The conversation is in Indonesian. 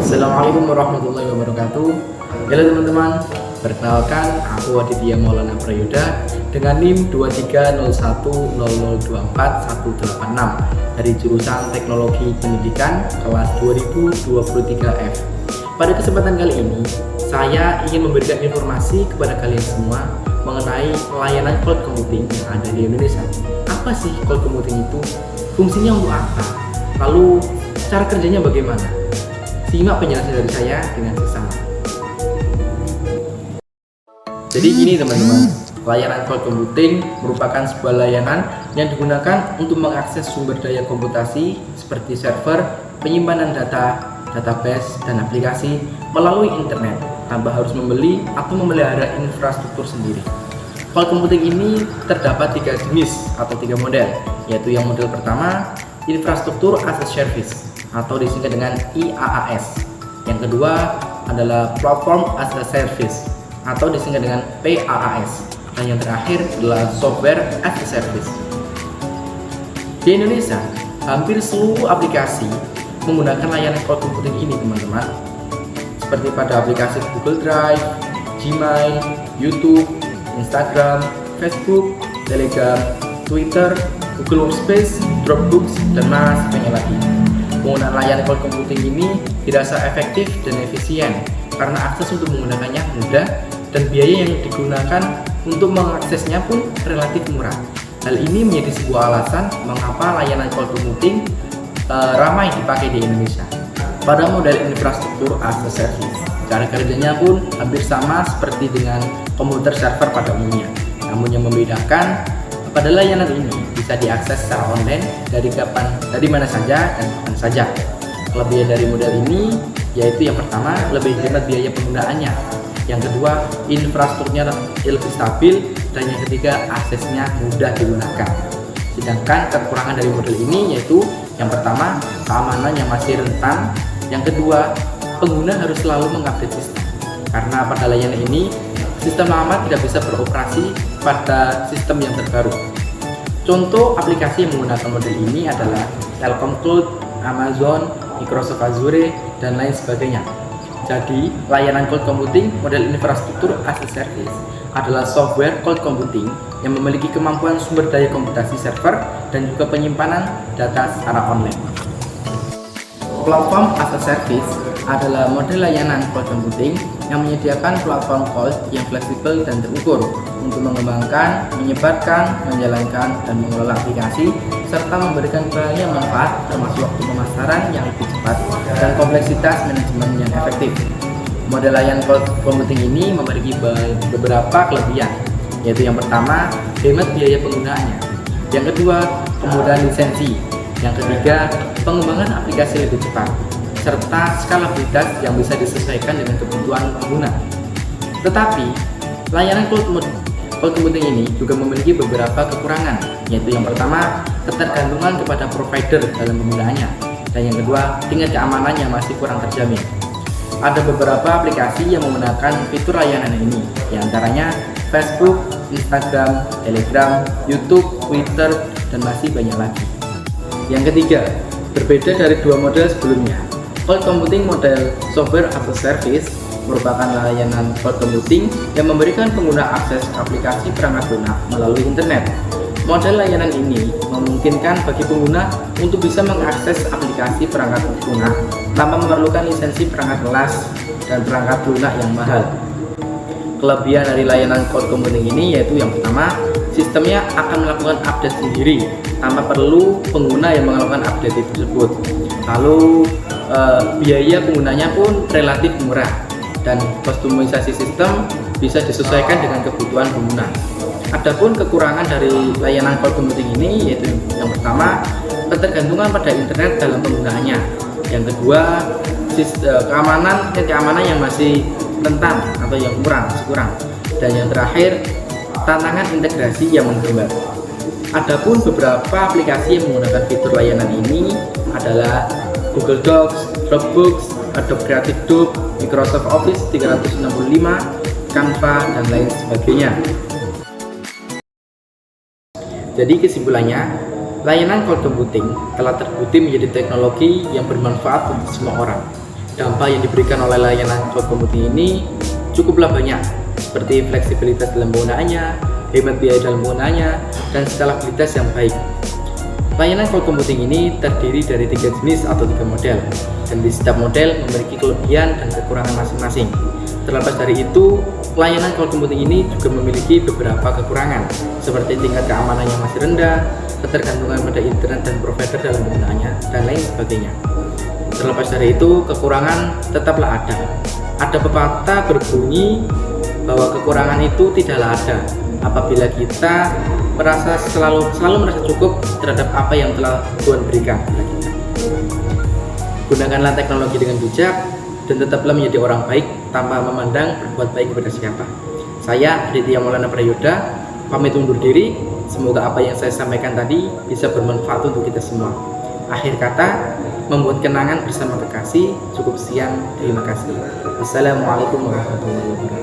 Assalamualaikum warahmatullahi wabarakatuh. Halo teman-teman, perkenalkan aku Aditya Maulana Prayoda dengan NIM 23010024 dari jurusan Teknologi Pendidikan kelas 2023F. Pada kesempatan kali ini, saya ingin memberikan informasi kepada kalian semua mengenai layanan cloud computing yang ada di Indonesia. Apa sih cloud computing itu? Fungsinya untuk apa? Lalu cara kerjanya bagaimana? Simak penjelasan dari saya dengan seksama. Jadi gini teman-teman, layanan cloud computing merupakan sebuah layanan yang digunakan untuk mengakses sumber daya komputasi seperti server, penyimpanan data, database, dan aplikasi melalui internet tanpa harus membeli atau memelihara infrastruktur sendiri. Cloud computing ini terdapat 3 jenis atau 3 model, yaitu yang model pertama, infrastruktur as a service atau disingkat dengan IaaS. Yang kedua adalah platform as a service atau disingkat dengan PaaS. Dan yang terakhir adalah software as a service. Di Indonesia, hampir seluruh aplikasi menggunakan layanan cloud computing ini teman-teman. Seperti pada aplikasi Google Drive, Gmail, YouTube, Instagram, Facebook, Telegram, Twitter, Google Workspace, Dropbox, dan masih banyak lagi. Penggunaan layanan cloud computing ini dirasa efektif dan efisien karena akses untuk menggunakannya mudah dan biaya yang digunakan untuk mengaksesnya pun relatif murah. Hal ini menjadi sebuah alasan mengapa layanan cloud computing ramai dipakai di Indonesia. Pada model infrastruktur as a service, cara kerjanya pun hampir sama seperti dengan komputer server pada umumnya. Namun yang membedakan, pada layanan ini bisa diakses secara online dari mana saja dan kapan saja. Kelebihan dari model ini yaitu yang pertama, lebih hemat biaya penggunaannya. Yang kedua, infrastrukturnya lebih stabil, dan yang ketiga, aksesnya mudah digunakan. Sedangkan kekurangan dari model ini yaitu yang pertama, keamanan yang masih rentan. Yang kedua, pengguna harus selalu mengupdate sistem. Karena pada layanan ini, sistem lama tidak bisa beroperasi pada sistem yang terbaru. Contoh aplikasi yang menggunakan model ini adalah Telkom Cloud, Amazon, Microsoft Azure, dan lain sebagainya. Jadi, layanan cloud computing model infrastruktur as a service adalah software cloud computing yang memiliki kemampuan sumber daya komputasi server dan juga penyimpanan data secara online. Platform as a service adalah model layanan cloud computing yang menyediakan platform cloud yang fleksibel dan terukur untuk mengembangkan, menyebarkan, menjalankan, dan mengelola aplikasi serta memberikan banyak manfaat termasuk waktu pemasaran yang lebih cepat dan kompleksitas manajemen yang efektif. Model layanan cloud computing ini memiliki beberapa kelebihan, yaitu yang pertama, hemat biaya penggunaannya. Yang kedua, kemudahan lisensi. Yang ketiga, pengembangan aplikasi lebih cepat, serta skalabilitas yang bisa disesuaikan dengan kebutuhan pengguna. Tetapi, layanan cloud computing ini juga memiliki beberapa kekurangan, yaitu yang pertama, ketergantungan kepada provider dalam penggunaannya, dan yang kedua, tingkat keamanan yang masih kurang terjamin. Ada beberapa aplikasi yang menggunakan fitur layanan ini, diantaranya Facebook, Instagram, Telegram, YouTube, Twitter, dan masih banyak lagi. Yang ketiga, berbeda dari dua model sebelumnya, cloud computing model software as a service merupakan layanan cloud computing yang memberikan pengguna akses aplikasi perangkat lunak melalui internet. Model layanan ini memungkinkan bagi pengguna untuk bisa mengakses aplikasi perangkat lunak tanpa memerlukan lisensi perangkat kelas dan perangkat lunak yang mahal. Kelebihan dari layanan cloud computing ini yaitu yang pertama, sistemnya akan melakukan update sendiri tanpa perlu pengguna yang melakukan update tersebut. Lalu biaya penggunanya pun relatif murah dan kustomisasi sistem bisa disesuaikan dengan kebutuhan pengguna. Adapun kekurangan dari layanan cloud computing ini yaitu yang pertama, ketergantungan pada internet dalam penggunaannya. Yang kedua, keamanan yang masih rentan atau yang kurang. Dan yang terakhir, tantangan integrasi yang menghambat. Adapun beberapa aplikasi yang menggunakan fitur layanan ini adalah Google Docs, Dropbox, Adobe Creative Cloud, Microsoft Office 365, Canva, dan lain sebagainya. Jadi kesimpulannya, layanan cloud computing telah terbukti menjadi teknologi yang bermanfaat untuk semua orang Dampak yang diberikan oleh layanan cloud computing ini cukuplah banyak, seperti fleksibilitas dalam penggunaannya, hemat biaya dalam penggunaannya, dan skalabilitas yang baik. Layanan cloud computing ini terdiri dari 3 jenis atau 3 model, dan di setiap model memiliki kelebihan dan kekurangan masing-masing. Terlepas dari itu, layanan cloud computing ini juga memiliki beberapa kekurangan, seperti tingkat keamanan yang masih rendah, ketergantungan pada internet dan provider dalam penggunaannya, dan lain sebagainya. Terlepas dari itu, kekurangan tetaplah ada. Ada pepatah berbunyi bahwa kekurangan itu tidaklah ada apabila kita selalu merasa cukup terhadap apa yang telah Tuhan berikan kepada kita. Gunakanlah teknologi dengan bijak dan tetaplah menjadi orang baik tanpa memandang berbuat baik kepada siapa. Saya Aditya Maulana Prayoda pamit undur diri. Semoga apa yang saya sampaikan tadi bisa bermanfaat untuk kita semua. Akhir kata, membuat kenangan bersama kekasih. Cukup sekian, terima kasih. Assalamualaikum warahmatullahi wabarakatuh.